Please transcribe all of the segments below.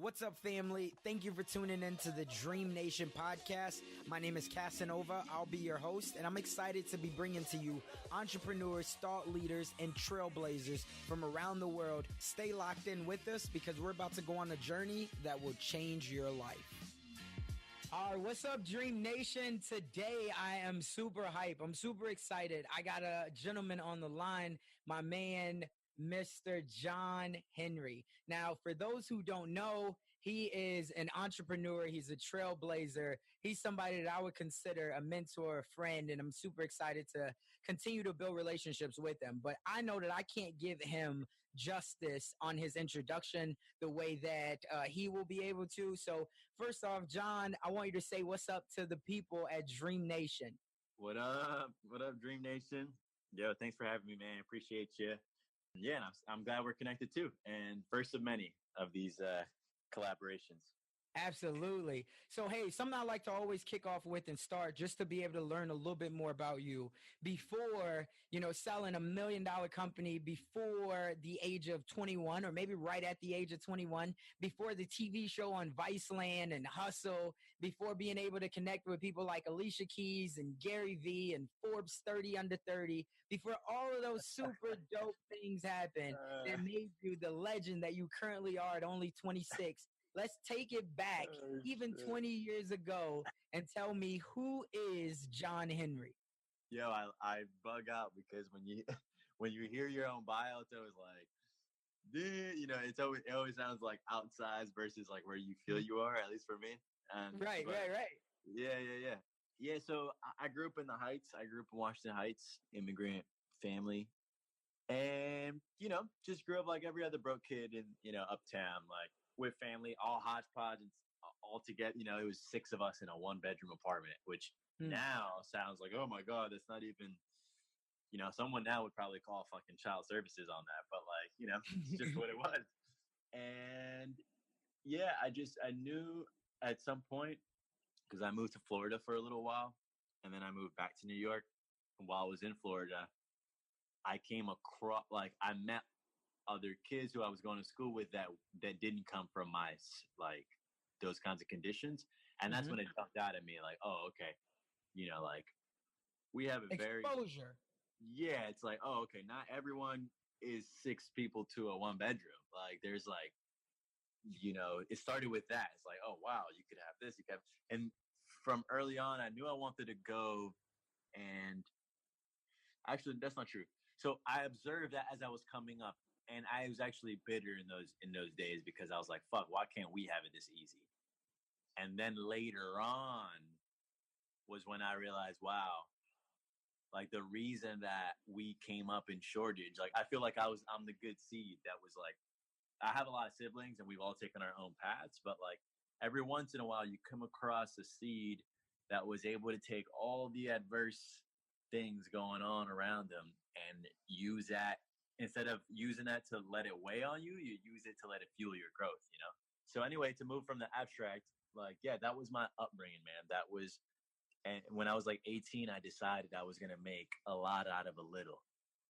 What's up, family? Thank you for tuning in to the DreamNation Podcast. My name is Casanova. I'll be your host, and I'm excited to be bringing to you entrepreneurs, thought leaders, and trailblazers from around the world. Stay locked in with us because we're about to go on a journey that will change your life. All right, what's up, Dream Nation? Today, I am super hype. I'm super excited. I got a gentleman on the line, my man, Mr. John Henry. Now, for those who don't know, he is an entrepreneur. He's a trailblazer. He's somebody that I would consider a mentor, a friend, and I'm super excited to continue to build relationships with him. But I know that I can't give him justice on his introduction the way that he will be able to. So first off, John, I want you to say what's up to the people at Dream Nation. What up? What up, Dream Nation? Yo, thanks for having me, man. Appreciate you. Yeah, and I'm glad we're connected too. And first of many of these collaborations. Absolutely. So, hey, something I like to always kick off with and start just to be able to learn a little bit more about you before, selling $1 million company before the age of 21, or maybe right at the age of 21, before the TV show on Viceland and Hustle, before being able to connect with people like Alicia Keys and Gary Vee and Forbes 30 under 30, before all of those super dope things happened that made you the legend that you currently are at only 26. Let's take it back even 20 years ago and tell me, who is John Henry? Yo, I bug out because when you hear your own bio, it's always like, it always sounds like outsized versus like where you feel you are, at least for me. Right. Yeah, so I grew up in the Heights. I grew up in Washington Heights, immigrant family. And, just grew up like every other broke kid in, uptown, like, with family, all hodgepodge, and all together. It was 6 of us in a 1-bedroom apartment, which now sounds like, oh my God, that's not even, someone now would probably call fucking child services on that. But like, it's just what it was. And yeah, I knew at some point, because I moved to Florida for a little while, and then I moved back to New York. And while I was in Florida, I came across, I met other kids who I was going to school with that didn't come from my, those kinds of conditions. And that's when it jumped out at me, like, oh, okay. We have a very exposure. Yeah. It's like, oh, okay. Not everyone is 6 people to a 1-bedroom. Like there's like, it started with that. It's like, oh, wow, you could have this. And from early on, I knew I wanted to go, and actually that's not true. So I observed that as I was coming up. And I was actually bitter in those days because I was like, fuck, why can't we have it this easy? And then later on was when I realized, wow, like the reason that we came up in shortage, like I feel like I'm the good seed that was like, I have a lot of siblings and we've all taken our own paths, but like every once in a while you come across a seed that was able to take all the adverse things going on around them and use that. Instead of using that to let it weigh on you, you use it to let it fuel your growth, So anyway, to move from the abstract, like, yeah, that was my upbringing, man. And when I was like 18, I decided I was going to make a lot out of a little.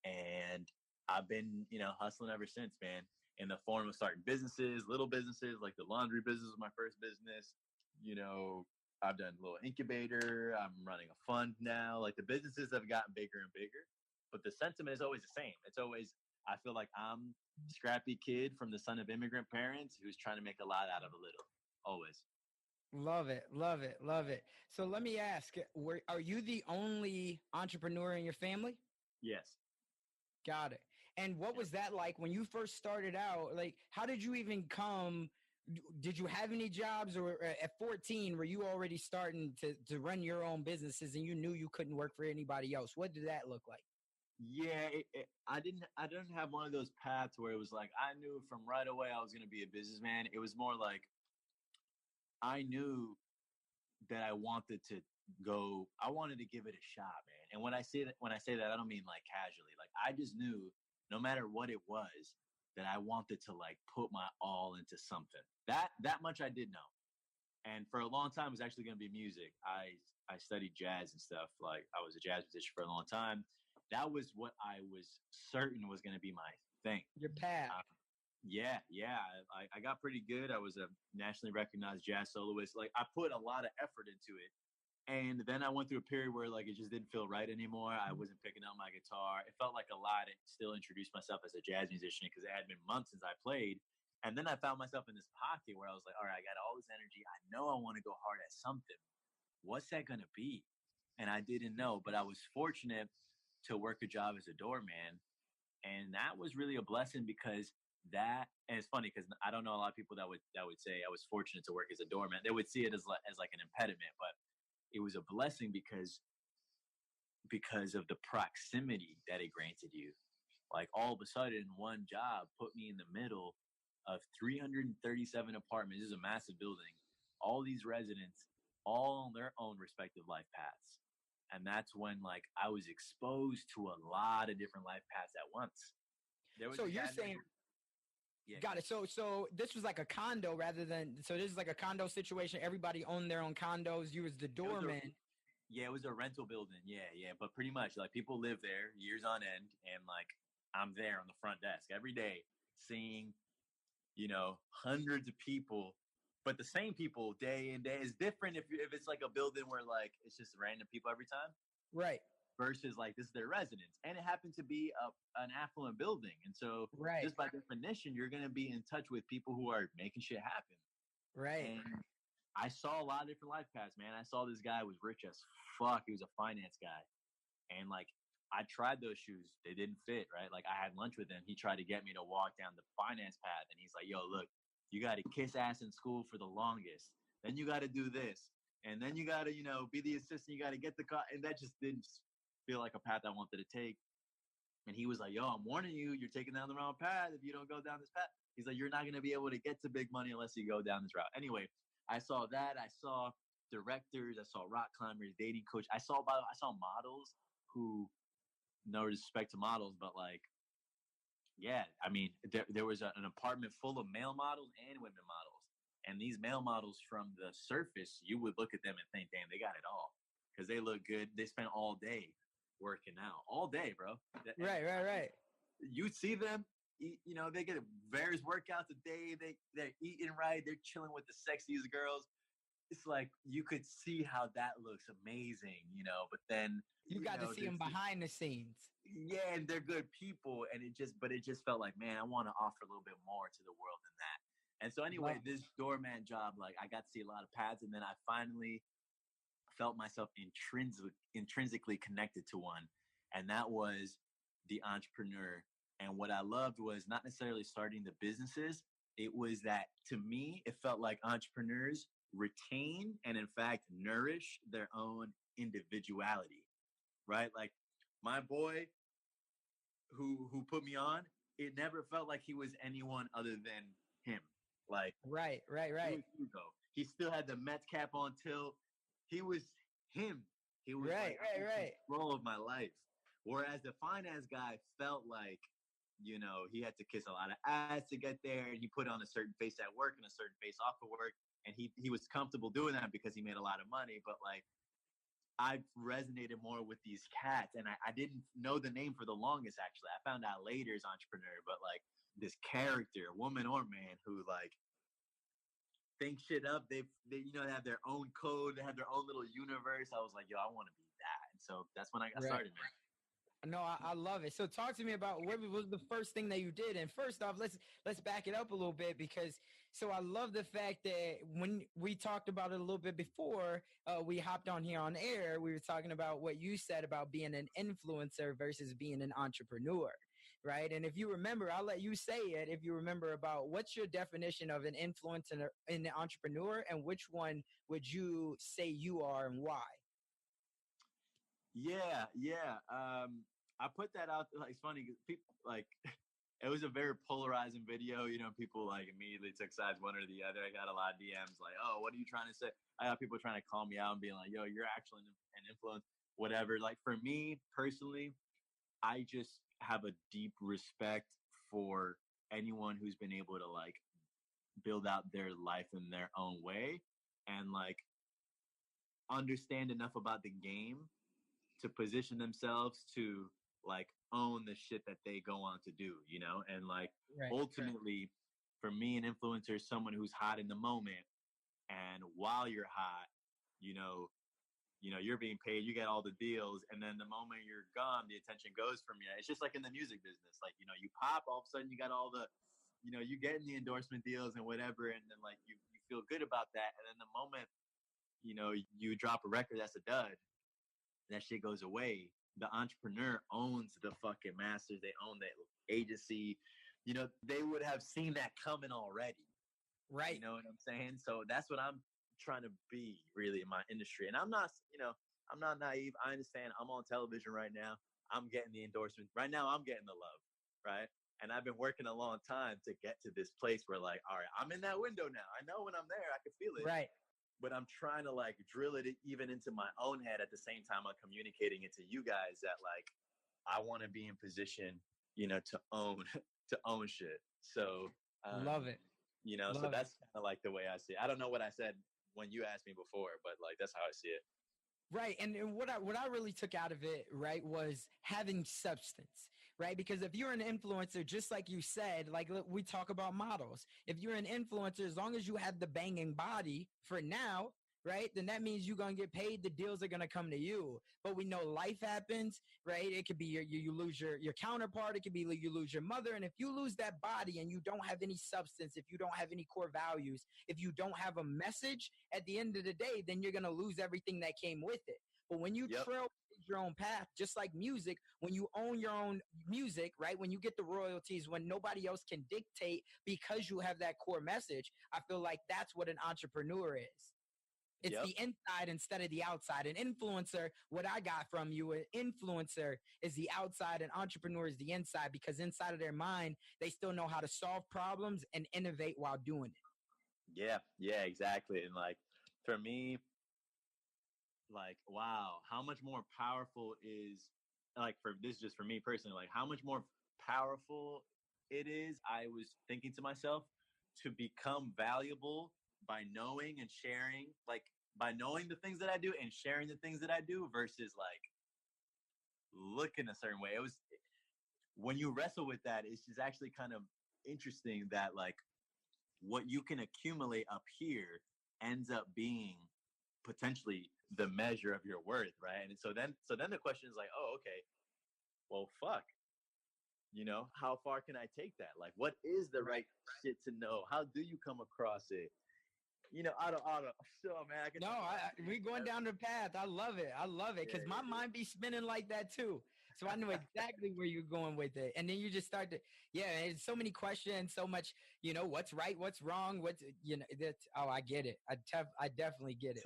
And I've been, hustling ever since, man, in the form of starting businesses, little businesses, like the laundry business was my first business. I've done a little incubator. I'm running a fund now. Like the businesses have gotten bigger and bigger. But the sentiment is always the same. It's always, I feel like I'm a scrappy kid from the son of immigrant parents who's trying to make a lot out of a little. Always. Love it. So let me ask, are you the only entrepreneur in your family? Yes. Got it. And what was that like when you first started out? Like, how did you even come? Did you have any jobs, or at 14, were you already starting to run your own businesses and you knew you couldn't work for anybody else? What did that look like? Yeah, I didn't have one of those paths where it was like, I knew from right away I was going to be a businessman. It was more like, I knew that I wanted to give it a shot, man. And when I say that, I don't mean like casually, like I just knew no matter what it was that I wanted to like put my all into something. That much I did know. And for a long time, it was actually going to be music. I studied jazz and stuff. Like I was a jazz musician for a long time. That was what I was certain was going to be my thing. Your path. Yeah. I got pretty good. I was a nationally recognized jazz soloist. Like I put a lot of effort into it. And then I went through a period where like it just didn't feel right anymore. I wasn't picking up my guitar. It felt like a lie to still introduce myself as a jazz musician because it had been months since I played. And then I found myself in this pocket where I was like, all right, I got all this energy. I know I want to go hard at something. What's that going to be? And I didn't know, but I was fortunate to work a job as a doorman. And that was really a blessing because and it's funny because I don't know a lot of people that would say I was fortunate to work as a doorman. They would see it as like an impediment, but it was a blessing because of the proximity that it granted you. Like all of a sudden, one job put me in the middle of 337 apartments. This is a massive building. All these residents, all on their own respective life paths. And that's when like I was exposed to a lot of different life paths at once. There was So you're saying, yeah, got it. So this was like a condo rather than, so this is like a condo situation. Everybody owned their own condos. You was the doorman. Yeah, it was a rental building. Yeah. But pretty much like people live there years on end. And like I'm there on the front desk every day seeing, hundreds of people, but the same people day in day. Is different if it's like a building where like it's just random people every time. Right. Versus like this is their residence. And it happened to be an affluent building. And so right. just by definition, you're going to be in touch with people who are making shit happen. Right. And I saw a lot of different life paths, man. I saw this guy was rich as fuck. He was a finance guy. And like, I tried those shoes. They didn't fit, right? Like I had lunch with him. He tried to get me to walk down the finance path. And he's like, yo, look, you got to kiss ass in school for the longest. Then you got to do this. And then you got to, be the assistant. You got to get the car. And that just didn't feel like a path I wanted to take. And he was like, yo, I'm warning you, you're taking down the wrong path if you don't go down this path. He's like, you're not going to be able to get to big money unless you go down this route. Anyway, I saw that. I saw directors. I saw rock climbers, dating coach. I saw models who, no respect to models, but like, yeah, I mean, there was an apartment full of male models and women models. And these male models from the surface, you would look at them and think, damn, they got it all because they look good. They spent all day working out, all day, bro. Right. You see them, they get various workouts a day. They're eating right. They're chilling with the sexiest girls. It's like you could see how that looks amazing, but then you got to see them behind the scenes. Yeah, and they're good people, and it just felt like, man, I want to offer a little bit more to the world than that. And so anyway, this doorman job, like I got to see a lot of paths, and then I finally felt myself intrinsically connected to one, and that was the entrepreneur. And what I loved was not necessarily starting the businesses. It was that to me, it felt like entrepreneurs retain and in fact nourish their own individuality, right? Like my boy who put me on, it never felt like he was anyone other than him. Like right. Hugo. He still had the Mets cap on tilt. He was him. He was right. control of my life. Whereas the finance guy felt like, he had to kiss a lot of ass to get there, and he put on a certain face at work and a certain face off of work, and he was comfortable doing that because he made a lot of money. But like, I resonated more with these cats, and I didn't know the name for the longest. Actually, I found out later as entrepreneur, but like this character, woman or man, who like think shit up. They have their own code. They have their own little universe. I was like, yo, I want to be that. And so that's when I got started, man. No, I love it. So talk to me about what was the first thing that you did. And first off, let's back it up a little bit because I love the fact that when we talked about it a little bit before we hopped on here on air, we were talking about what you said about being an influencer versus being an entrepreneur, right? And if you remember, I'll let you say it. If you remember about what's your definition of an influencer and an entrepreneur, and which one would you say you are and why? Yeah. I put that out. Like, it's funny because people like it was a very polarizing video. People like immediately took sides one or the other. I got a lot of DMs like, "Oh, what are you trying to say?" I got people trying to call me out and being like, "Yo, you're actually an influence, whatever." Like for me personally, I just have a deep respect for anyone who's been able to like build out their life in their own way and like understand enough about the game to position themselves to like own the shit that they go on to do, you know? And like Right. ultimately for me, an influencer is someone who's hot in the moment. And while you're hot, you know, you're being paid, you get all the deals. And then the moment you're gone, the attention goes from you. It's just like in the music business. Like, you know, you pop, all of a sudden you got all the, you know, you getting the endorsement deals and whatever. And then like you feel good about that. And then the moment, you know, you drop a record that's a dud, that shit goes away. The entrepreneur owns the fucking masters. They own the agency. You know, they would have seen that coming already. Right. You know what I'm saying? So that's what I'm trying to be really in my industry. And I'm not, you know, I'm not naive. I understand I'm on television right now. I'm getting the endorsement. Right now, I'm getting the love, right? And I've been working a long time to get to this place where like, all right, I'm in that window now. I know when I'm there, I can feel it. Right. But I'm trying to like drill it even into my own head at the same time I'm communicating it to you guys that like, I want to be in position, you know, to own shit. So, Love it. you know, Love so that's kind of like the way I see it. I don't know what I said when you asked me before, but like, that's how I see it. Right. And what I really took out of it, right, was having substance, right? Because if you're an influencer, just like you said, like we talk about models, if you're an influencer, as long as you have the banging body for now, right, then that means you're going to get paid. The deals are going to come to you. But we know life happens, right? It could be you lose your counterpart. It could be you lose your mother. And if you lose that body and you don't have any substance, if you don't have any core values, if you don't have a message at the end of the day, then you're going to lose everything that came with it. But when you trail your own path, just like music, when you own your own music, right? When you get the royalties, when nobody else can dictate because you have that core message, I feel like that's what an entrepreneur is. It's the inside instead of the outside. An influencer, what I got from you, an influencer is the outside and entrepreneur is the inside, because inside of their mind, they still know how to solve problems and innovate while doing it. Yeah, exactly. And like, for me, like, wow, how much more powerful is, like, for this, just for me personally, like how much more powerful it is, I was thinking to myself, to become valuable by knowing and sharing, like by knowing the things that I do and sharing the things that I do versus like looking a certain way. It was, when you wrestle with that, it's just actually kind of interesting that like what you can accumulate up here ends up being potentially the measure of your worth, right? And so then the question is like, oh, okay, well, fuck, you know, how far can I take that? Like, what is the right shit to know? How do you come across it? You know, I don't. So, man, we going down the path. I love it. Because my mind be spinning like that too. So I know exactly where you're going with it. And then you just start to, there's so many questions, so much, you know, what's right, what's wrong, what's, you know, that's, I get it. I definitely get it.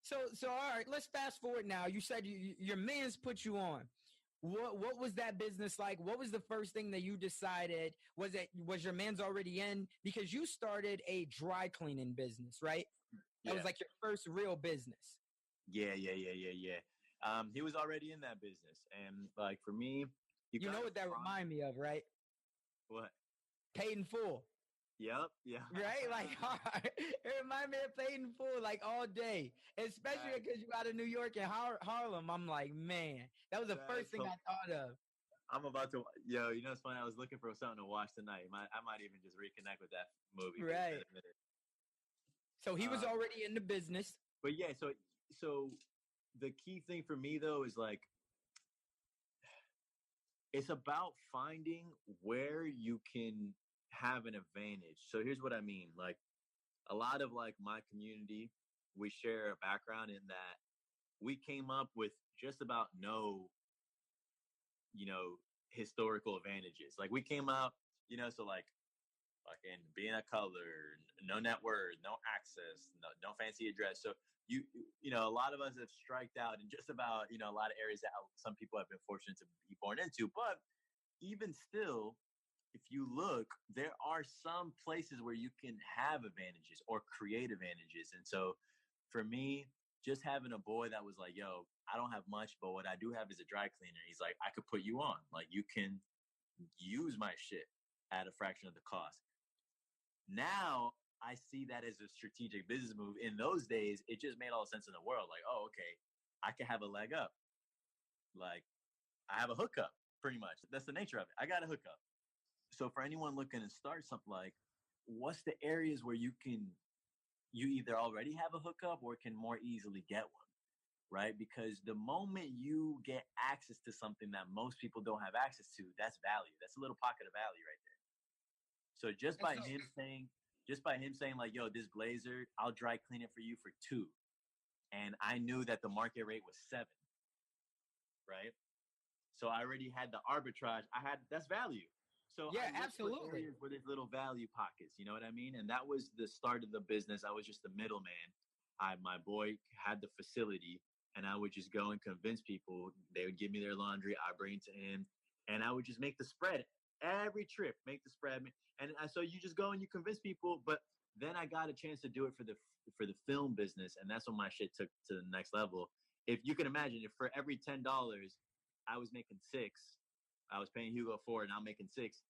So all right, let's fast forward now. You said your man's put you on. What was that business like? What was the first thing that you decided? Was your man's already in? Because you started a dry cleaning business, right? That was like your first real business. Yeah. He was already in that business, and like for me, you know what that remind me of, right? What? Paid in full. Yep. Yeah. Right? Like, it reminded me of Paid in Full, like all day. Especially because you out of New York and Harlem. I'm like, man, that was the first thing I thought of. I'm about to, you know, it's funny. I was looking for something to watch tonight. I might even just reconnect with that movie. Right. So he was already in the business. But yeah, so the key thing for me though is like, it's about finding where you can have an advantage. So here's what I mean. Like a lot of like my community, we share a background in that we came up with just about no, you know, historical advantages. Like we came up, you know, so like fucking being a color, no net worth, no access, no fancy address. So you know, a lot of us have striked out in just about, you know, a lot of areas that some people have been fortunate to be born into. But even still, if you look, there are some places where you can have advantages or create advantages. And so for me, just having a boy that was like, yo, I don't have much, but what I do have is a dry cleaner. He's like, I could put you on. Like, you can use my shit at a fraction of the cost. Now I see that as a strategic business move. In those days, it just made all the sense in the world. Like, oh, okay, I can have a leg up. Like, I have a hookup, pretty much. That's the nature of it. I got a hookup. So for anyone looking to start something, like, what's the areas where you either already have a hookup or can more easily get one, right? Because the moment you get access to something that most people don't have access to, that's value. That's a little pocket of value right there. So just by him saying like, yo, this blazer, I'll dry clean it for you for 2. And I knew that the market rate was 7, right? So I already had the arbitrage. That's value. So Yeah, I looked for absolutely. areas where there's little value pockets. You know what I mean? And that was the start of the business. I was just the middleman. My boy had the facility, and I would just go and convince people. They would give me their laundry. I bring it to him, and I would just make the spread every trip. Make the spread, and so you just go and you convince people. But then I got a chance to do it for the film business, and that's when my shit took to the next level. If you can imagine, if for every $10 I was making 6, I was paying Hugo 4, and I'm making 6.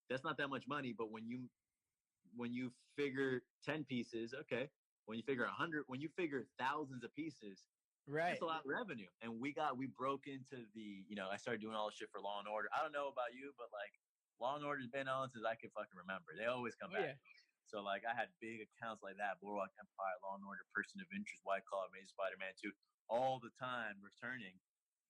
That's not that much money, but when you figure 10 pieces, okay. When you figure 100, when you figure thousands of pieces, Right. that's a lot of revenue. And we broke into I started doing all this shit for Law and Order. I don't know about you, but like Law and Order's been on since I can fucking remember. They always come back. Yeah. So like I had big accounts like that, Boardwalk Empire, Law and Order, Person of Interest, White Collar, Amazing Spider-Man 2, all the time returning.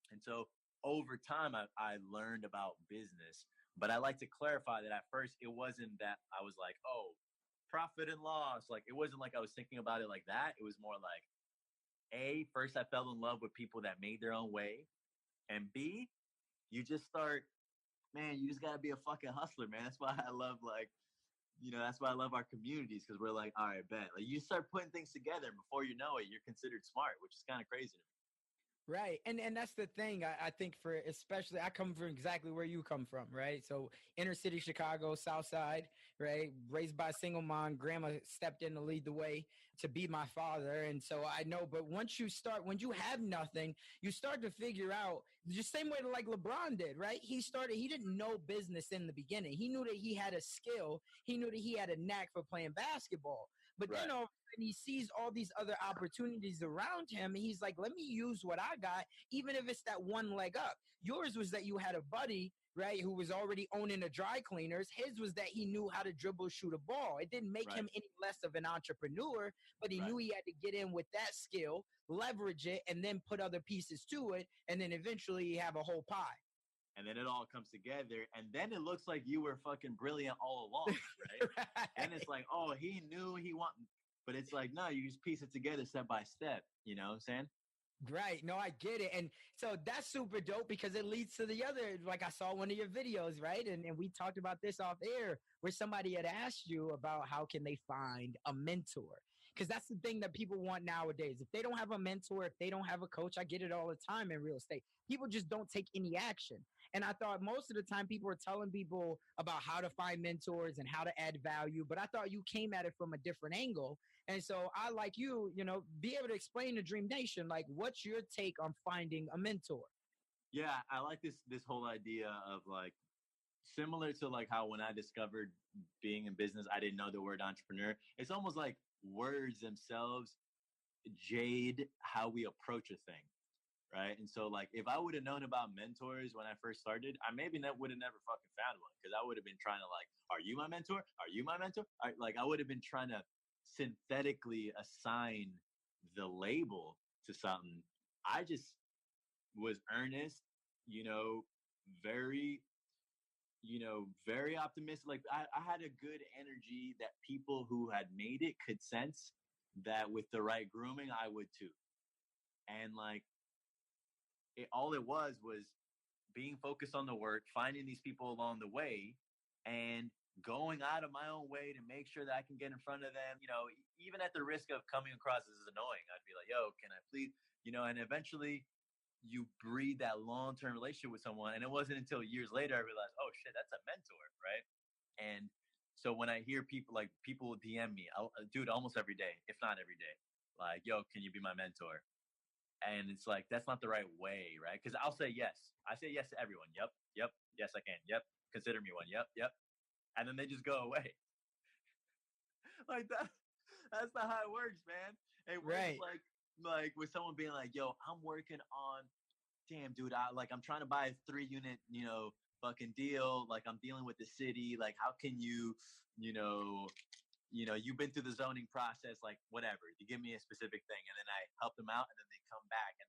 And so over time, I learned about business. But I like to clarify that at first, it wasn't that I was like, oh, profit and loss. Like, it wasn't like I was thinking about it like that. It was more like, A, first I fell in love with people that made their own way. And B, you just start, man, you just got to be a fucking hustler, man. That's why I love, that's why I love our communities, because we're like, all right, bet. Like, you start putting things together, and before you know it, you're considered smart, which is kind of crazy to me. Right. And that's the thing. I think for especially I come from exactly where you come from, right? So inner city Chicago, South Side, right? Raised by a single mom, grandma stepped in to lead the way to be my father. And so I know, but when you have nothing, you start to figure out the same way like LeBron did, right? He didn't know business in the beginning. He knew that he had a skill. He knew that he had a knack for playing basketball. But then all of a sudden he sees all these other opportunities around him, and he's like, let me use what I got, even if it's that one leg up. Yours was that you had a buddy, right, who was already owning a dry cleaners. His was that he knew how to dribble, shoot a ball. It didn't make him any less of an entrepreneur, but he knew he had to get in with that skill, leverage it, and then put other pieces to it, and then eventually you have a whole pie. And then it all comes together, and then it looks like you were fucking brilliant all along, right? Right. And it's like, oh, he knew he wanted, but it's like, no, you just piece it together step by step. You know what I'm saying? Right. No, I get it. And so that's super dope because it leads to the other, like I saw one of your videos, right? And we talked about this off air where somebody had asked you about how can they find a mentor? Because that's the thing that people want nowadays. If they don't have a mentor, if they don't have a coach, I get it all the time in real estate. People just don't take any action. And I thought most of the time people were telling people about how to find mentors and how to add value, but I thought you came at it from a different angle. And so I, like you, be able to explain to Dream Nation, like, what's your take on finding a mentor? Yeah, I like this whole idea of like, similar to like how when I discovered being in business, I didn't know the word entrepreneur. It's almost like words themselves jade how we approach a thing, right? And so like if I would have known about mentors when I first started, I maybe would have never fucking found one, because I would have been trying to like, are you my mentor? Are you my mentor? I would have been trying to synthetically assign the label to something. I just was earnest, very very optimistic. Like I had a good energy that people who had made it could sense that with the right grooming, I would too. And like all it was being focused on the work, finding these people along the way, and going out of my own way to make sure that I can get in front of them, even at the risk of coming across as annoying. I'd be like, yo, can I please, and eventually you breed that long-term relationship with someone. And it wasn't until years later I realized, oh shit, that's a mentor, right? And so when I hear people DM me, dude, almost every day, if not every day, like, yo, can you be my mentor? And it's like, that's not the right way, right? Because I'll say yes. I say yes to everyone. Yep. Yes, I can. Yep. Consider me one. Yep. And then they just go away. Like that. That's not how it works, man. It works like with someone being like, yo, I'm working on damn, dude, I'm trying to buy a 3-unit, fucking deal. Like, I'm dealing with the city. Like, how can you've been through the zoning process, like whatever. You give me a specific thing, and then I help them out, and then they come back, and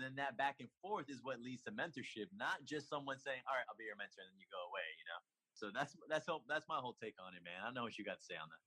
then that back and forth is what leads to mentorship, not just someone saying, "All right, I'll be your mentor," and then you go away. So that's my whole take on it, man. I know what you got to say on that.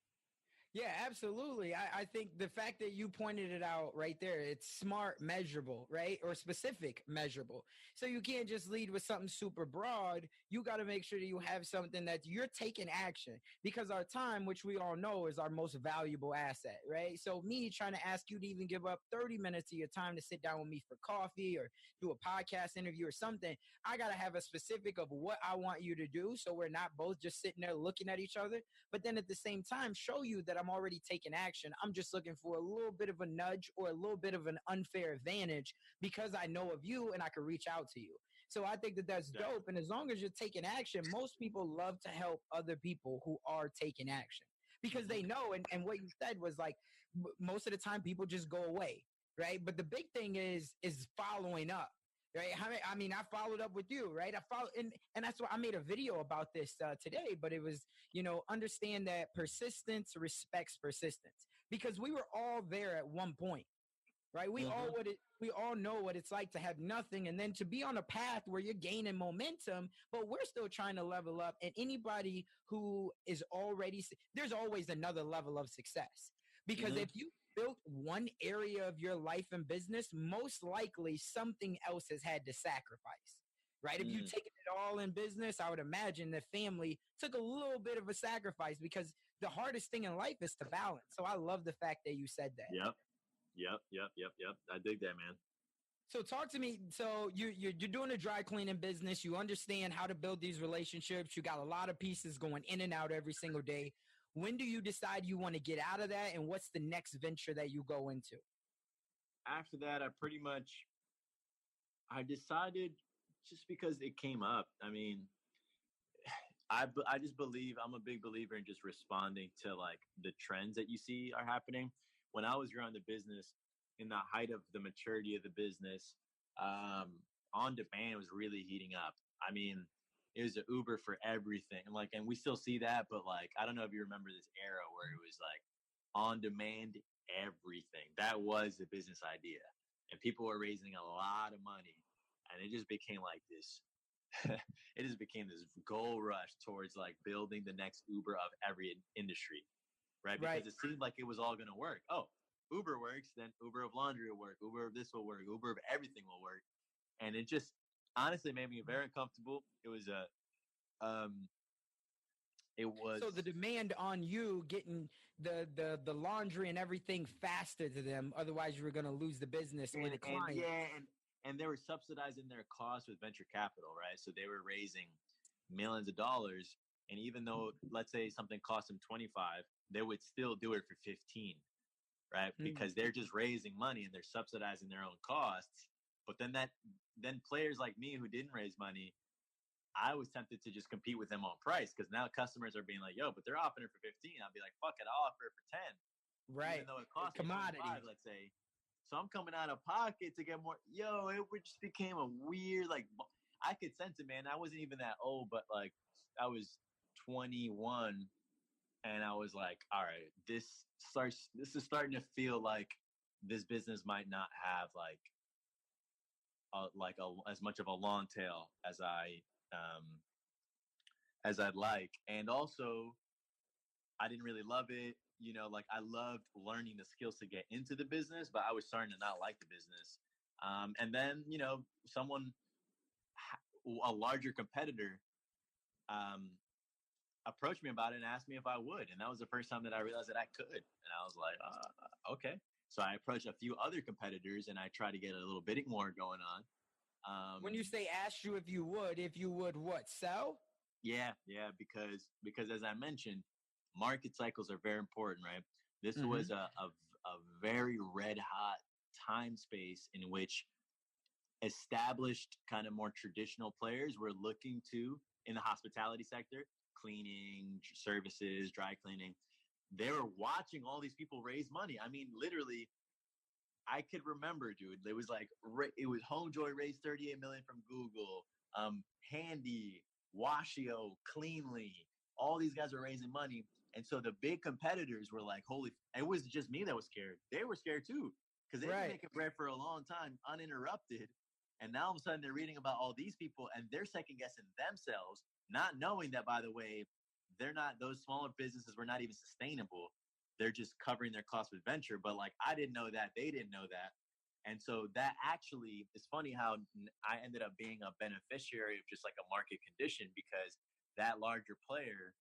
Yeah, absolutely. I think the fact that you pointed it out right there, it's smart, measurable, right? Or specific, measurable. So you can't just lead with something super broad. You got to make sure that you have something that you're taking action, because our time, which we all know is our most valuable asset, right? So me trying to ask you to even give up 30 minutes of your time to sit down with me for coffee or do a podcast interview or something, I got to have a specific of what I want you to do. So we're not both just sitting there looking at each other, but then at the same time, show you that I'm already taking action. I'm just looking for a little bit of a nudge or a little bit of an unfair advantage because I know of you and I can reach out to you. So I think that that's dope. And as long as you're taking action, most people love to help other people who are taking action because they know. And what you said was like, most of the time people just go away, right? But the big thing is following up. Right. I mean, I followed up with you, right? I followed, and that's why I made a video about this today. But it was, understand that persistence respects persistence, because we were all there at one point, right? We all know what it's like to have nothing, and then to be on a path where you're gaining momentum, but we're still trying to level up. And anybody who is already, there's always another level of success, because if you built one area of your life and business, most likely something else has had to sacrifice, right? If you take it all in business, I would imagine the family took a little bit of a sacrifice, because the hardest thing in life is to balance. So I love the fact that you said that. Yep. I dig that, man. So talk to me. So you're doing a dry cleaning business. You understand how to build these relationships. You got a lot of pieces going in and out every single day. When do you decide you want to get out of that, and what's the next venture that you go into? After that, I decided, just because it came up. I mean, I just believe, I'm a big believer in just responding to like the trends that you see are happening. When I was growing the business, in the height of the maturity of the business, on demand was really heating up. I mean, it was an Uber for everything. And we still see that, but like, I don't know if you remember this era where it was like on demand everything. That was the business idea. And people were raising a lot of money. And it just became like this, it just became this gold rush towards like building the next Uber of every industry, right? Because it seemed like it was all going to work. Oh, Uber works, then Uber of laundry will work, Uber of this will work, Uber of everything will work. And it just honestly made me very uncomfortable. It was so the demand on you getting the laundry and everything faster to them, otherwise you were going to lose the business or the client. And they were subsidizing their costs with venture capital, right? So they were raising millions of dollars, and even though, let's say, something cost them 25, they would still do it for 15, right? Because they're just raising money and they're subsidizing their own costs. But then players like me who didn't raise money, I was tempted to just compete with them on price, because now customers are being like, yo, but they're offering it for 15. I'll be like, fuck it, I'll offer it for 10. Right. Even though it costs me 25, let's say. So I'm coming out of pocket to get more. Yo, it just became a weird, like, I could sense it, man. I wasn't even that old, but like I was 21, and I was like, all right, this is starting to feel like this business might not have as much of a long tail as I'd like. And also, I didn't really love it. Like, I loved learning the skills to get into the business, but I was starting to not like the business. And then, a larger competitor approached me about it and asked me if I would. And that was the first time that I realized that I could. And I was like, okay. So I approached a few other competitors and I tried to get a little bidding war going on. When you say asked you if you would what, sell? Yeah, because as I mentioned, market cycles are very important, right? This was a very red hot time space in which established, kind of more traditional players were looking to, in the hospitality sector, cleaning services, dry cleaning. They were watching all these people raise money. I mean, literally, I could remember, dude. It was like it was Homejoy raised 38 million from Google. Handy, Washio, Cleanly, all these guys were raising money, and so the big competitors were like, "Holy!" And it was just me that was scared. They were scared too because they've been making bread for a long time, uninterrupted. And now all of a sudden they're reading about all these people and they're second guessing themselves, not knowing that, by the way, they're not, those smaller businesses were not even sustainable. They're just covering their costs with venture. But like, I didn't know that. They didn't know that. And so that actually is funny how I ended up being a beneficiary of just like a market condition, because that larger player,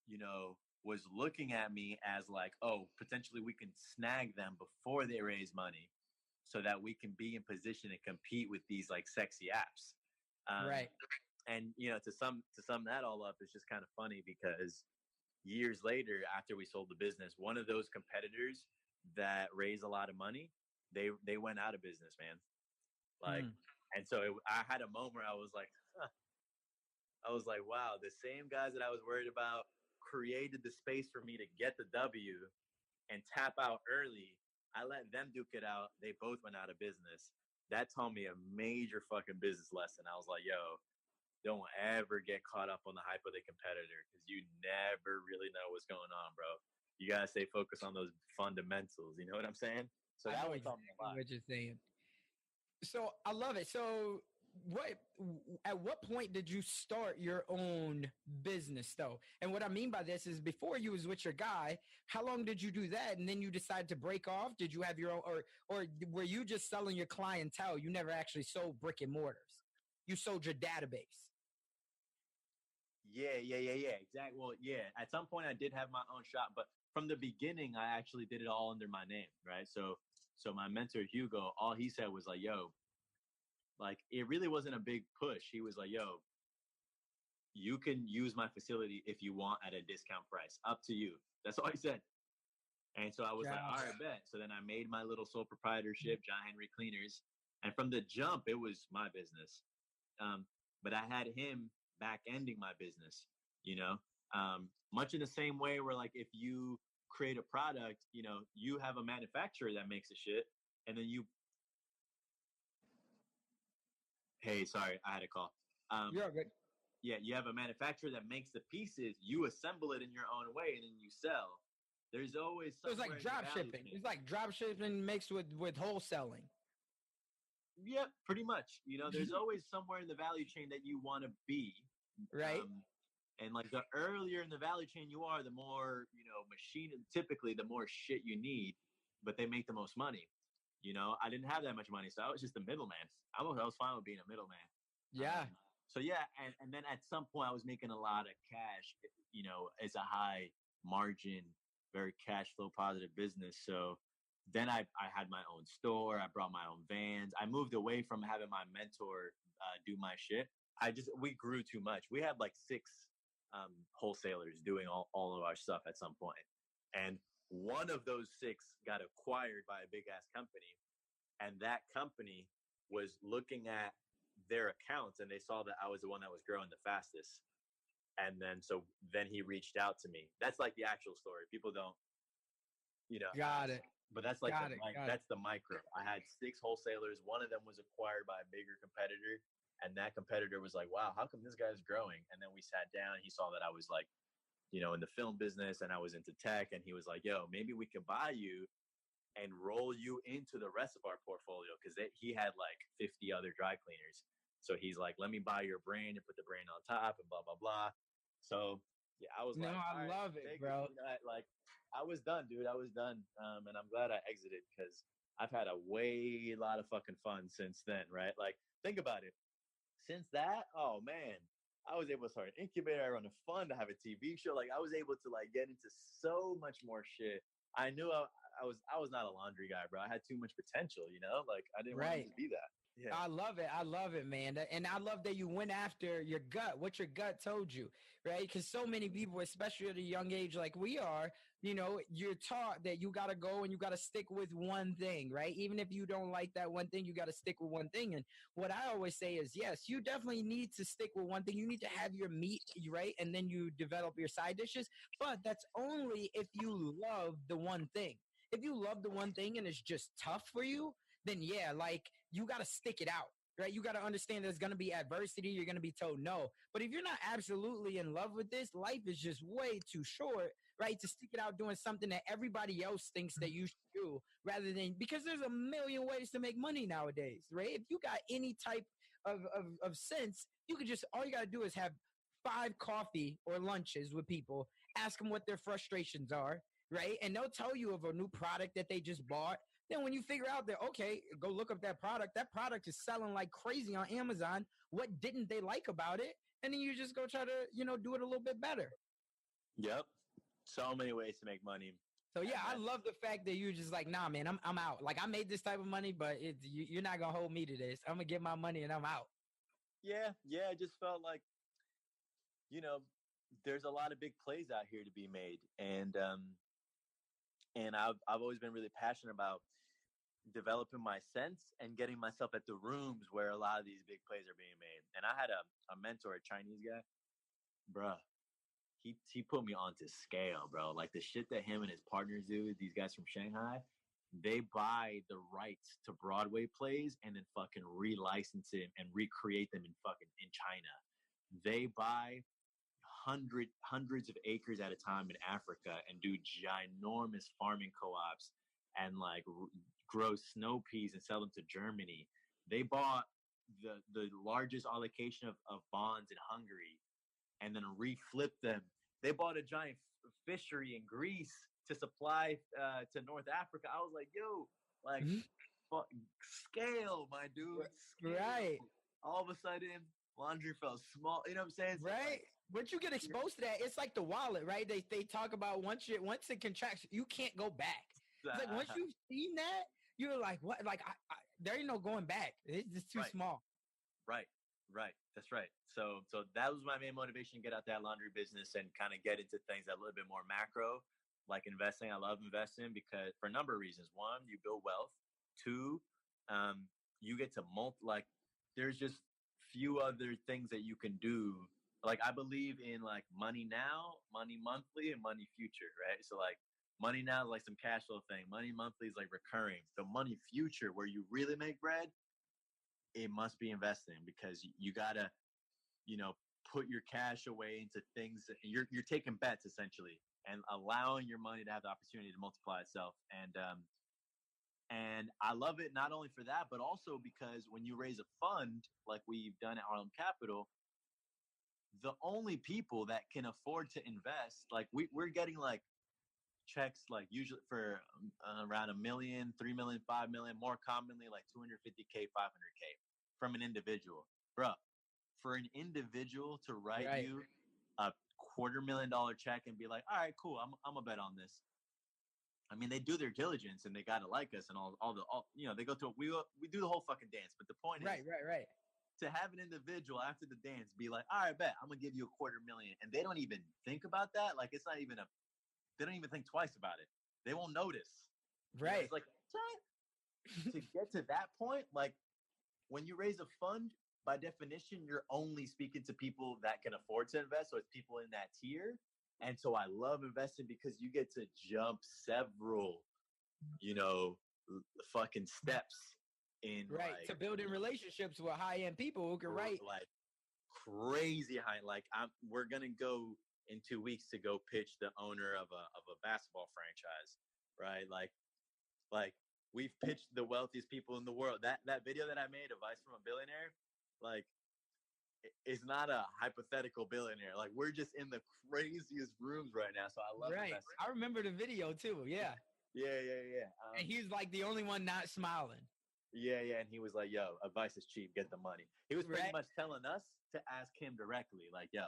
you know, was looking at me as like, oh, potentially we can snag them before they raise money, so that we can be in position to compete with these like sexy apps. Right. And, you know, to sum that all up, it's just kind of funny because years later, after we sold the business, one of those competitors that raised a lot of money, they went out of business, man. Like, and so I had a moment where I was like, wow, the same guys that I was worried about created the space for me to get the W and tap out early. I let them duke it out. They both went out of business. That taught me a major fucking business lesson. I was like, yo, don't ever get caught up on the hype of the competitor, because you never really know what's going on, bro. You got to stay focused on those fundamentals. You know what I'm saying? So that would taught me a lot. What you're saying. So I love it. So at what point did you start your own business though? And what I mean by this is, before you was with your guy, how long did you do that? And then you decided to break off? Did you have your own, or were you just selling your clientele? You never actually sold brick and mortars. You sold your database. Yeah. Exactly. Well, yeah, at some point I did have my own shop, but from the beginning, I actually did it all under my name, right? So my mentor, Hugo, all he said was like, yo, like, it really wasn't a big push. He was like, yo, you can use my facility if you want at a discount price. Up to you. That's all he said. And so I was like, all right, bet. So then I made my little sole proprietorship, John Henry Cleaners. And from the jump, it was my business. But I had him back ending my business, you know, much in the same way where, like, if you create a product, you know, you have a manufacturer that makes the shit, and then you, hey, sorry, I had a call. You're good. Yeah, you have a manufacturer that makes the pieces, you assemble it in your own way, and then you sell. There's always so it's like drop shipping. It's like drop shipping mixed with wholesaling. Yeah, pretty much. You know, there's always somewhere in the value chain that you want to be. Right. And like, the earlier in the value chain you are, the more, you know, typically the more shit you need, but they make the most money. You know, I didn't have that much money, so I was just a middleman. I was fine with being a middleman. Yeah. So yeah, and then at some point I was making a lot of cash. You know, it's a high margin, very cash flow positive business. So then I had my own store. I brought my own vans. I moved away from having my mentor do my shit. We grew too much. We had like 6 wholesalers doing all of our stuff at some point. And one of those 6 got acquired by a big ass company. And that company was looking at their accounts, and they saw that I was the one that was growing the fastest. And then he reached out to me. That's like the actual story. People don't, you know. Got it. But that's like that's the micro. I had 6 wholesalers. One of them was acquired by a bigger competitor, and that competitor was like, "Wow, how come this guy's growing?" And then we sat down. He saw that I was like, you know, in the film business, and I was into tech, and he was like, "Yo, maybe we can buy you and roll you into the rest of our portfolio," because he had like 50 other dry cleaners. So he's like, "Let me buy your brand and put the brand on top," and blah blah blah. So yeah, I was like, "No, I love it, bro." Like, I was done, dude. I was done, and I'm glad I exited, because I've had a lot of fucking fun since then, right? Like, think about it. Since that, oh man, I was able to start an incubator. I run a fund. I have a TV show. Like, I was able to like get into so much more shit. I knew I was not a laundry guy, bro. I had too much potential, you know? Like, I didn't want to be that. Yeah. I love it, man. And I love that you went after your gut, what your gut told you, right? Because so many people, especially at a young age like we are, you know, you're taught that you got to go and you got to stick with one thing, right? Even if you don't like that one thing, you got to stick with one thing. And what I always say is, yes, you definitely need to stick with one thing. You need to have your meat, right? And then you develop your side dishes. But that's only if you love the one thing. If you love the one thing and it's just tough for you, then yeah, like you got to stick it out. Right, you got to understand there's going to be adversity. You're going to be told no. But if you're not absolutely in love with this, life is just way too short, right, to stick it out doing something that everybody else thinks that you should do, rather than, because there's a million ways to make money nowadays, right? If you got any type of sense, you could just, all you got to do is have 5 coffee or lunches with people, ask them what their frustrations are, right? And they'll tell you of a new product that they just bought. Then when you figure out that, okay, go look up that product is selling like crazy on Amazon. What didn't they like about it? And then you just go try to, do it a little bit better. Yep. So many ways to make money. So yeah, I love the fact that you're just like, nah, man, I'm out. Like I made this type of money, but you're not gonna hold me to this. I'm gonna get my money and I'm out. Yeah. I just felt like, there's a lot of big plays out here to be made. And I've always been really passionate about developing my sense and getting myself at the rooms where a lot of these big plays are being made. And I had a mentor, a Chinese guy, bruh. He put me onto scale, bro. Like the shit that him and his partners do, these guys from Shanghai, they buy the rights to Broadway plays and then fucking relicense it and recreate them in China. They buy hundreds of acres at a time in Africa and do ginormous farming co-ops and like grow snow peas and sell them to Germany. They bought the largest allocation of bonds in Hungary and then reflipped them. They bought a giant fishery in Greece to supply to North Africa. I was like, yo, like scale, my dude. Scale. Right. All of a sudden, laundry felt small. You know what I'm saying? So right. Once you get exposed to that, it's like the wallet, right? They talk about once it contracts, you can't go back. It's like once you've seen that, you're like, what? Like, there ain't no going back. It's just too small. Right. That's right. So that was my main motivation to get out that laundry business and kind of get into things that are a little bit more macro, like investing. I love investing because for a number of reasons. One, you build wealth. Two, you get to like, there's just few other things that you can do. Like, I believe in like money now, money monthly, and money future, right? So like money now is like some cash flow thing. Money monthly is like recurring. The money future, where you really make bread, it must be investing, because you gotta, put your cash away into things that you're taking bets essentially and allowing your money to have the opportunity to multiply itself. And I love it not only for that, but also because when you raise a fund like we've done at Harlem Capital, the only people that can afford to invest, like we're getting like checks, like usually for around $1 million, 3 million, 5 million, more commonly like 250K, 500K from an individual. Bruh, for an individual to write you a $250,000 check and be like, all right, cool, I'm gonna bet on this. I mean, they do their diligence and they gotta like us and all they go through. We do the whole fucking dance. But the point is, right. To have an individual after the dance be like, all right, bet, I'm gonna give you $250,000, and they don't even think about that. Like, it's not even they don't even think twice about it. They won't notice. Right. It's like, to get to that point, like when you raise a fund, by definition, you're only speaking to people that can afford to invest. So it's people in that tier. And so I love investing because you get to jump several, fucking steps in to building relationships with high-end people who can write like crazy high. Like we're gonna go in 2 weeks to go pitch the owner of a basketball franchise, right? Like we've pitched the wealthiest people in the world. That video that I made, Advice from a Billionaire, like it's not a hypothetical billionaire. Like we're just in the craziest rooms right now. So I love investing. I remember the video too. Yeah. And he's like the only one not smiling. Yeah. And he was like, yo, advice is cheap. Get the money. He was pretty much telling us to ask him directly, like, yo,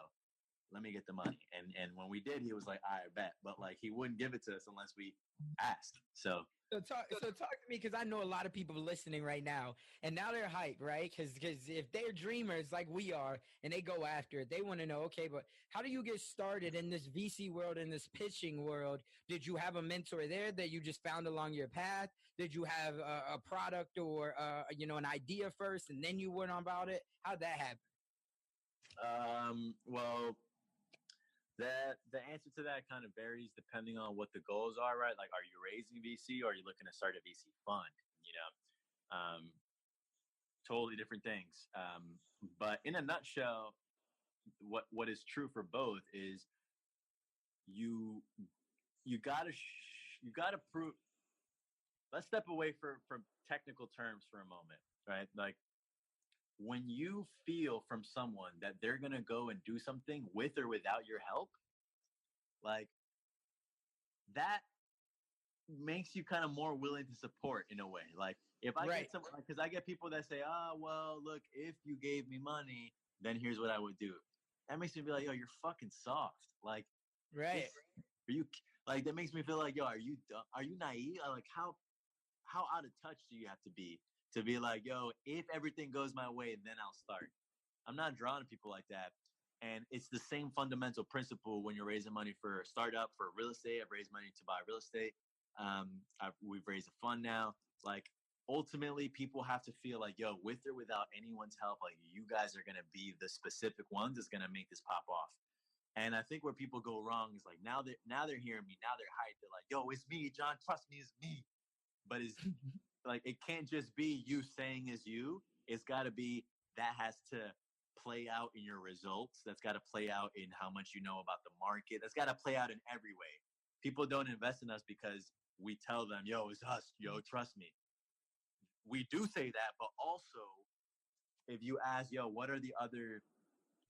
let me get the money. And when we did, he was like, I bet. But like, he wouldn't give it to us unless we asked. So talk to me, because I know a lot of people listening right now, and now they're hyped, right? Because if they're dreamers like we are and they go after it, they want to know, okay, but how do you get started in this VC world, in this pitching world? Did you have a mentor there that you just found along your path? Did you have a product or an idea first and then you went on about it? How'd that happen? Well, The answer to that kind of varies depending on what the goals are, right? Like, are you raising VC or are you looking to start a VC fund? You know, totally different things. But in a nutshell, what is true for both is you you gotta prove. Let's step away from technical terms for a moment, right? Like, when you feel from someone that they're gonna go and do something with or without your help, like that makes you kind of more willing to support in a way. Like, if I Right. get someone, because I get people that say, "Oh, well, look, if you gave me money, then here's what I would do." That makes me be like, "Yo, you're fucking soft." Like, Right. it's, are you like that makes me feel like, "Yo, are you dumb? Are you naive? Like, how out of touch do you have to be like, yo, if everything goes my way, then I'll start." I'm not drawn to people like that. And it's the same fundamental principle when you're raising money for a startup, for real estate. I've raised money to buy real estate. We've raised a fund now. Like, ultimately, people have to feel like, yo, with or without anyone's help, like, you guys are going to be the specific ones that's going to make this pop off. And I think where people go wrong is like, now they're hearing me, now they're hyped. They're like, yo, it's me, John. Trust me, it's me. But it's like, it can't just be you saying is you. It's got to be that has to play out in your results. That's got to play out in how much you know about the market. That's got to play out in every way. People don't invest in us because we tell them, yo, it's us. Yo, trust me. We do say that, but also if you ask, yo, what are the other,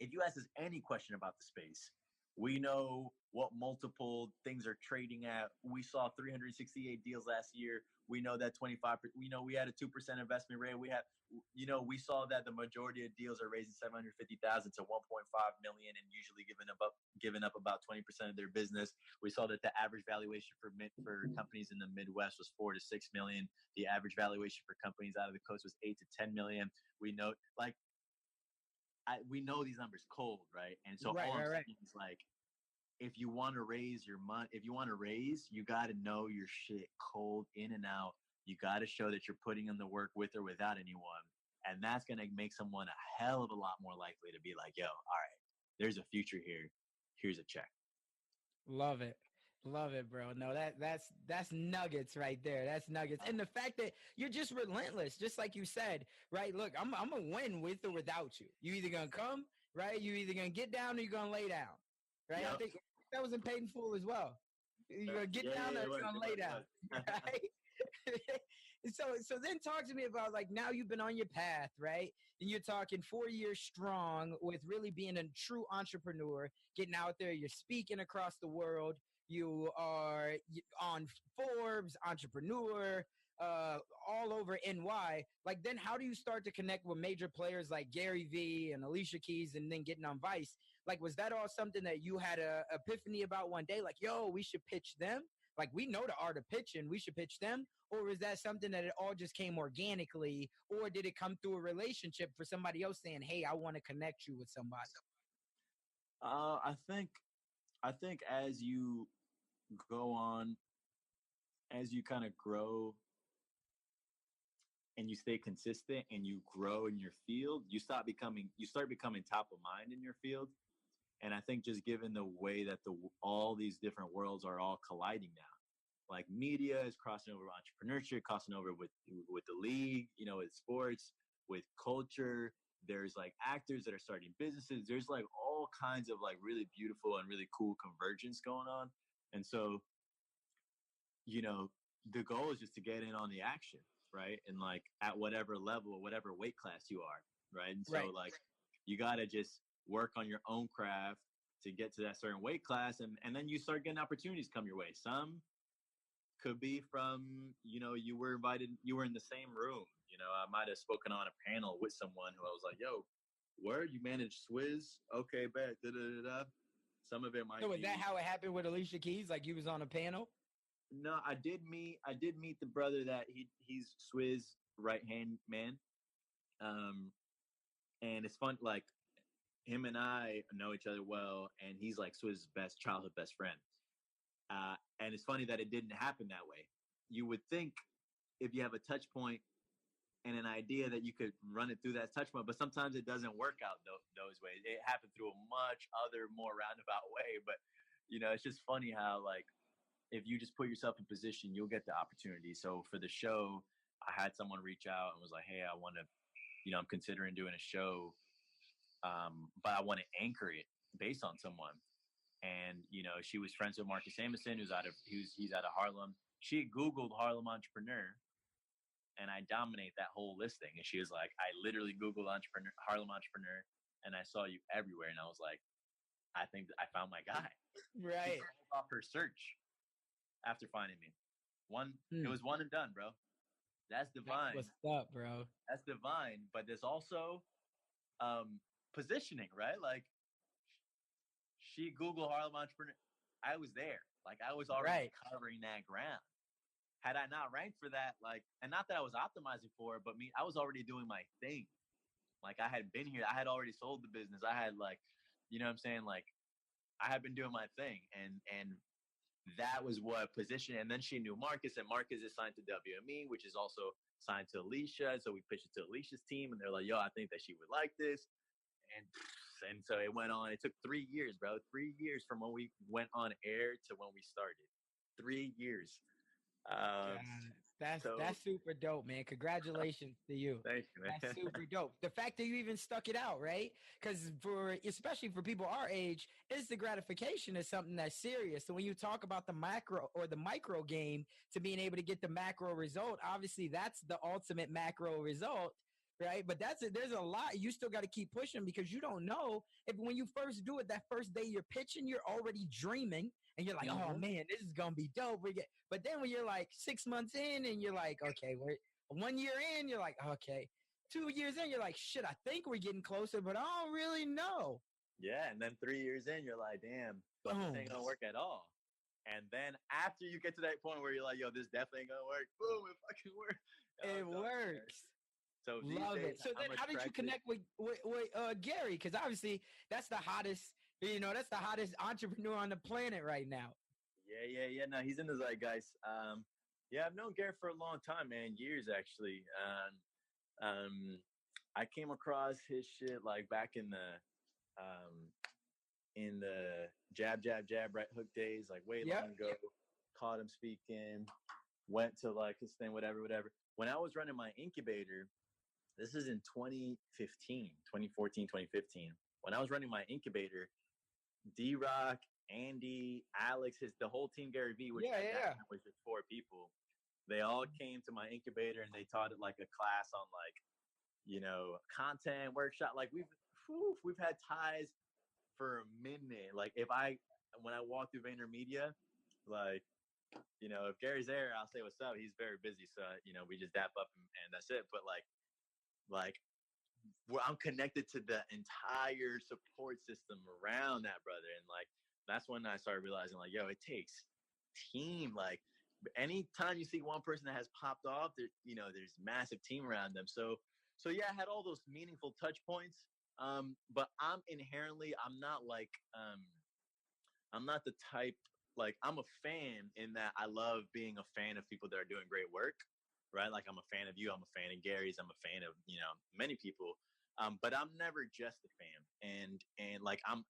if you ask us any question about the space, we know what multiple things are trading at. We saw 368 deals last year. We know that 25%, we know we had a 2% investment rate. We have, we saw that the majority of deals are raising 750,000 to 1.5 million and usually giving up about 20% of their business. We saw that the average valuation for companies in the Midwest was 4 to 6 million. The average valuation for companies out of the coast was 8 to 10 million. We know, like, we know these numbers cold, right? And so all I'm saying is, like, if you want to raise your money, you got to know your shit cold in and out. You got to show that you're putting in the work with or without anyone. And that's going to make someone a hell of a lot more likely to be like, yo, all right, there's a future here. Here's a check. Love it. Love it, bro. No, that's nuggets right there. That's nuggets. And the fact that you're just relentless, just like you said, right? Look, I'm gonna win with or without you. You either gonna come, right? You either gonna get down or you're gonna lay down. Right? Yep. I think that was in Paid in Full as well. You're gonna get down or you're gonna lay down. Right? So then talk to me about, like, now you've been on your path, right? And you're talking 4 years strong with really being a true entrepreneur, getting out there, you're speaking across the world. You are on Forbes, entrepreneur, all over NY. Like, then how do you start to connect with major players like Gary Vee and Alicia Keys and then getting on Vice? Like, was that all something that you had a epiphany about one day? Like, yo, we should pitch them? Like, we know the art of pitching, we should pitch them? Or was that something that it all just came organically? Or did it come through a relationship for somebody else saying, hey, I want to connect you with somebody? I think as you go on, as you kind of grow and you stay consistent and you grow in your field, you start becoming top of mind in your field. And I think just given the way that all these different worlds are all colliding now, like media is crossing over entrepreneurship, crossing over with the league, with sports, with culture. There's like actors that are starting businesses. There's like all kinds of like really beautiful and really cool convergence going on. And so, the goal is just to get in on the action, right? And like at whatever level, whatever weight class you are, right? And so like you got to just work on your own craft to get to that certain weight class. And then you start getting opportunities come your way. Some could be from, you were invited, you were in the same room. I might have spoken on a panel with someone who I was like, yo, where you manage Swizz? Okay, bet. Da-da-da-da. Some of it might be. So is that how it happened with Alicia Keys? Like, you was on a panel? No, I did meet the brother that he's Swizz right hand man. And it's fun, like him and I know each other well, and he's like Swizz's childhood best friend. And it's funny that it didn't happen that way. You would think if you have a touch point and an idea that you could run it through that touch point, but sometimes it doesn't work out those ways. It happened through a much other more roundabout way. But it's just funny how like if you just put yourself in position, you'll get the opportunity. So for the show, I had someone reach out and was like, "Hey, I want to, I'm considering doing a show, but I want to anchor it based on someone." And she was friends with Marcus Amundsen, he's out of Harlem. She Googled Harlem entrepreneur, and I dominate that whole listing. And she was like, "I literally Googled Harlem entrepreneur, and I saw you everywhere." And I was like, "I think I found my guy." Right. She called off her search after finding me. It was one and done, bro. That's divine. That's what's up, bro? That's divine. But there's also positioning, right? Like she Googled Harlem entrepreneur. I was there. Like I was already covering that ground. Had I not ranked for that, like, and not that I was optimizing for it, but I was already doing my thing. Like I had been here. I had already sold the business. I had like, what I'm saying? Like I had been doing my thing, and that was what position. And then she knew Marcus, and Marcus is signed to WME, which is also signed to Alicia. So we pitched it to Alicia's team, and they're like, "Yo, I think that she would like this." And so it went on. It took 3 years, bro. 3 years from when we went on air to when we started. 3 years. That's super dope, man. Congratulations to you. Thank you, man. That's super dope. The fact that you even stuck it out, right? Because especially for people our age, instant gratification is something that's serious. So when you talk about the macro or the micro game to being able to get the macro result, obviously that's the ultimate macro result. Right. But there's a lot. You still got to keep pushing because you don't know if when you first do it, that first day you're pitching, you're already dreaming and you're like, "Oh man, this is going to be dope." But then when you're like 6 months in and you're like, "Okay, we're 1 year in," you're like, "Okay." 2 years in, you're like, "Shit, I think we're getting closer, but I don't really know." Yeah. And then 3 years in, you're like, "Damn, this ain't going to work at all." And then after you get to that point where you're like, "Yo, this definitely ain't going to work." Boom, it fucking works. It works. So love it. So then how did you connect with Gary? Because obviously that's the hottest, that's the hottest entrepreneur on the planet right now. Yeah. No, he's in the zeitgeist. Yeah, I've known Gary for a long time, man. Years, actually. I came across his shit like back in the jab, right hook days, like way long ago. Caught him speaking, went to like his thing, whatever. When I was running my incubator, this is in 2015. When I was running my incubator, D-Rock, Andy, Alex, the whole team, Gary V, which was just 4 people. They all came to my incubator and they taught it like a class on like, content workshop. Like we've had ties for a minute. Like when I walk through VaynerMedia, like, if Gary's there, I'll say what's up. He's very busy. So, we just dap up and that's it. But like I'm connected to the entire support system around that, brother. And like, that's when I started realizing like, yo, it takes team. Like anytime you see one person that has popped off, there's massive team around them. So yeah, I had all those meaningful touch points. But I'm not the type, like I'm a fan in that I love being a fan of people that are doing great work. Right? Like I'm a fan of you. I'm a fan of Gary's. I'm a fan of, many people. But I'm never just a fan. And like, I'm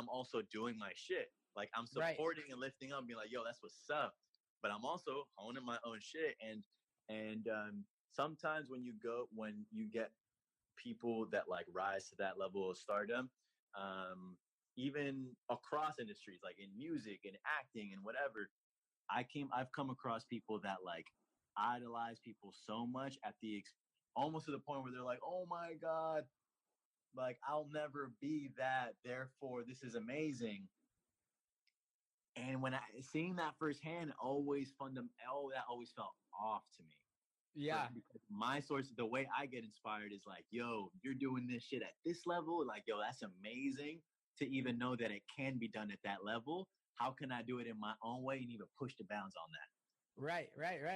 also doing my shit. Like I'm supporting and lifting up and being like, "Yo, that's what's up." But I'm also owning my own shit. And sometimes when you get people that like rise to that level of stardom, even across industries, like in music and acting and whatever, I've come across people that like idolize people so much almost to the point where they're like, "Oh my God, like I'll never be that. Therefore, this is amazing." And when seeing that firsthand, that always felt off to me. Yeah. Because my source, the way I get inspired is like, "Yo, you're doing this shit at this level. Like, yo, that's amazing to even know that it can be done at that level. How can I do it in my own way and even push the bounds on that?" Right.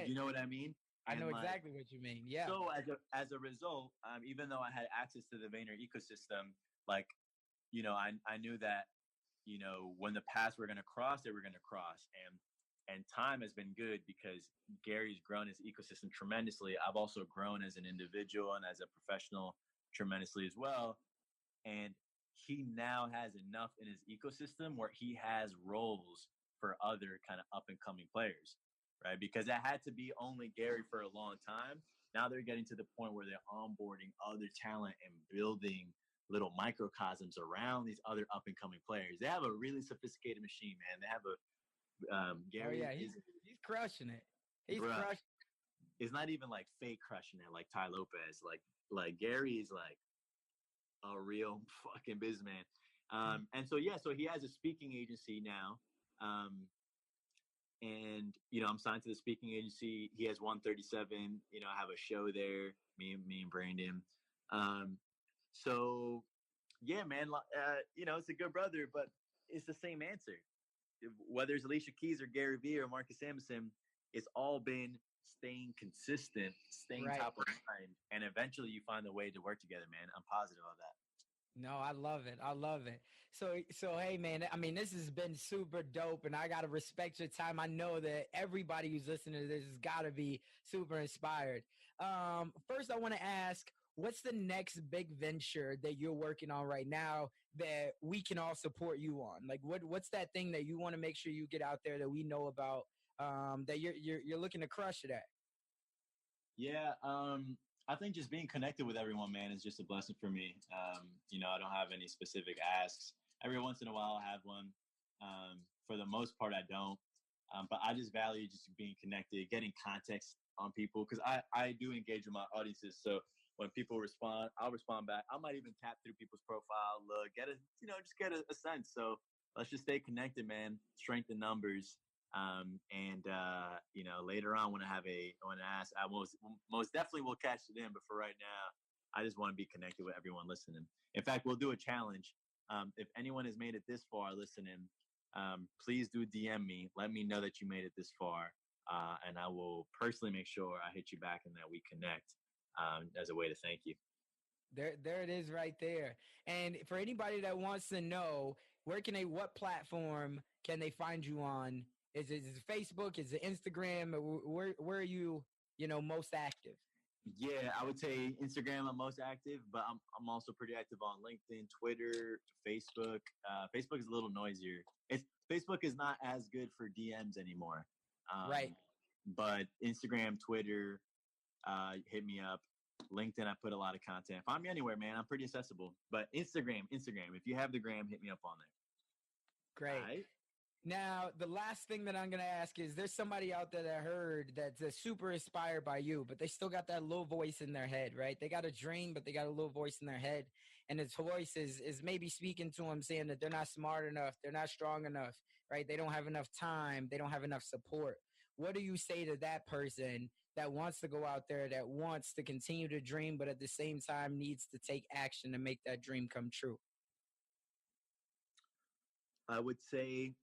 You know what I mean? I know exactly what you mean. Yeah. So as a result, even though I had access to the Vayner ecosystem, like, I knew that, when the paths were going to cross, they were going to cross. And And time has been good because Gary's grown his ecosystem tremendously. I've also grown as an individual and as a professional tremendously as well. And he now has enough in his ecosystem where he has roles for other kind of up and coming players, right? Because that had to be only Gary for a long time. Now they're getting to the point where they're onboarding other talent and building little microcosms around these other up and coming players. They have a really sophisticated machine, man. They have a Gary. Oh yeah, he's crushing it. He's crushing. It's not even like fake crushing it like Ty Lopez. Like Gary is like a real fucking businessman. And so yeah, so he has a speaking agency now. And you know, I'm signed to the speaking agency. He has 137. You know, I have a show there. Me and Brandon. So yeah, man. You know, it's a good brother, but it's the same answer. Whether it's Alicia Keys or Gary Vee or Marcus Samuelsson, it's all been staying consistent, staying top of mind, and eventually you find a way to work together, man. I'm positive of that. No, I love it. I love it. So hey, man, I mean, this has been super dope, and I got to respect your time. I know that everybody who's listening to this has got to be super inspired. First, I want to ask, what's the next big venture that you're working on right now that we can all support you on? Like, what's that thing that you want to make sure you get out there that we know about, that you're looking to crush it at? Yeah, I think just being connected with everyone, man, is just a blessing for me. You know, I don't have any specific asks. Every once in a while, I have one. For the most part, I don't. But I just value just being connected, getting context on people, because I do engage with my audiences. So when people respond, I'll respond back. I might even tap through people's profile, look, just get a sense. So let's just stay connected, man. Strength in numbers. You know, later on when I ask, I most definitely will catch it in. But for right now, I just want to be connected with everyone listening. In fact, we'll do a challenge. If anyone has made it this far listening, please do DM me. Let me know that you made it this far. And I will personally make sure I hit you back and that we connect, as a way to thank you. There it is right there. And for anybody that wants to know, what platform can they find you on? Is it Facebook? Is it Instagram? Where are you, most active? Yeah, I would say Instagram I'm most active, but I'm also pretty active on LinkedIn, Twitter, Facebook. Facebook is a little noisier. Facebook is not as good for DMs anymore. Right. But Instagram, Twitter, hit me up. LinkedIn, I put a lot of content. Find me anywhere, man. I'm pretty accessible. But Instagram. If you have the gram, hit me up on there. Great. Right? Now, the last thing that I'm going to ask is, there's somebody out there that heard that's super inspired by you, but they still got that little voice in their head, right? They got a dream, but they got a little voice in their head. And its voice is maybe speaking to them, saying that they're not smart enough. They're not strong enough, right? They don't have enough time. They don't have enough support. What do you say to that person that wants to go out there, that wants to continue to dream, but at the same time needs to take action to make that dream come true? I would say,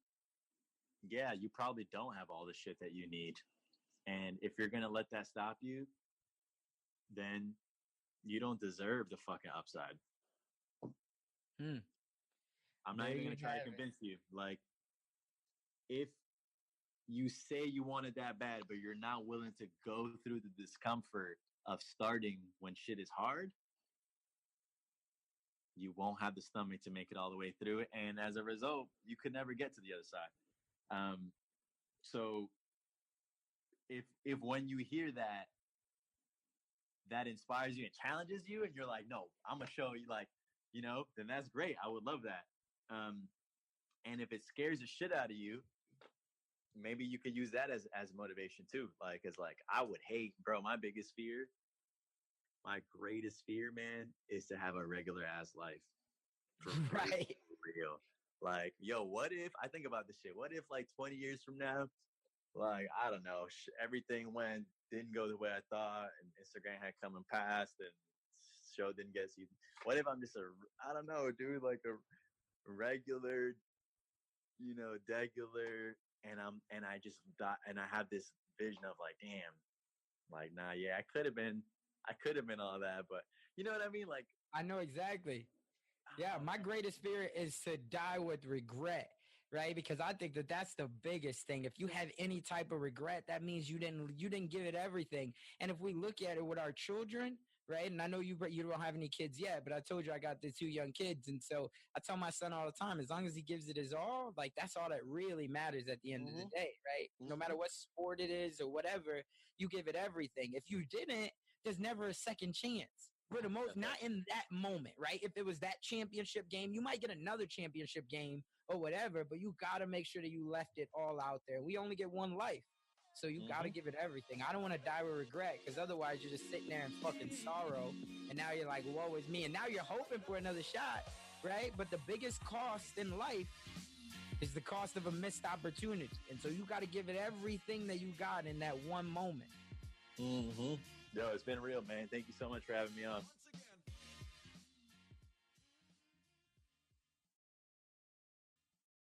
yeah, you probably don't have all the shit that you need. And if you're going to let that stop you, then you don't deserve the fucking upside. I'm not even going to try to convince you. Like, if you say you want it that bad, but you're not willing to go through the discomfort of starting when shit is hard, you won't have the stomach to make it all the way through it. And as a result, you could never get to the other side. So if when you hear that inspires you and challenges you, and you're like, no, I'm gonna show you, like, then that's great. I would love that. And if it scares the shit out of you, maybe you could use that as motivation too. Like, it's like, I would hate, bro, my greatest fear, man, is to have a regular ass life. Right. Real. Like, yo, what if, I think about this shit, what if like 20 years from now, like, I don't know, everything didn't go the way I thought, and Instagram had come and passed, and show didn't get season. What if I'm just I don't know, dude, like a regular, degular, and I just thought, and I have this vision of like, damn, like, nah, yeah, I could have been all that, but you know what I mean? Like, I know exactly. Yeah, my greatest fear is to die with regret. right? Because I think that that's the biggest thing. If you have any type of regret, that means you didn't give it everything. And if we look at it with our children, right? And I know you don't have any kids yet, but I told you I got the 2 young kids, and so I tell my son all the time, as long as he gives it his all, like that's all that really matters at the end of the day, right? No matter what sport it is or whatever, you give it everything. If you didn't, there's never a second chance. For the most, not in that moment, right? If it was that championship game, you might get another championship game or whatever, but you got to make sure that you left it all out there. We only get one life, so you got to give it everything. I don't want to die with regret, because otherwise you're just sitting there in fucking sorrow, and now you're like, woe is me, and now you're hoping for another shot, right? But the biggest cost in life is the cost of a missed opportunity, and so you got to give it everything that you got in that one moment. Yo, it's been real, man. Thank you so much for having me on.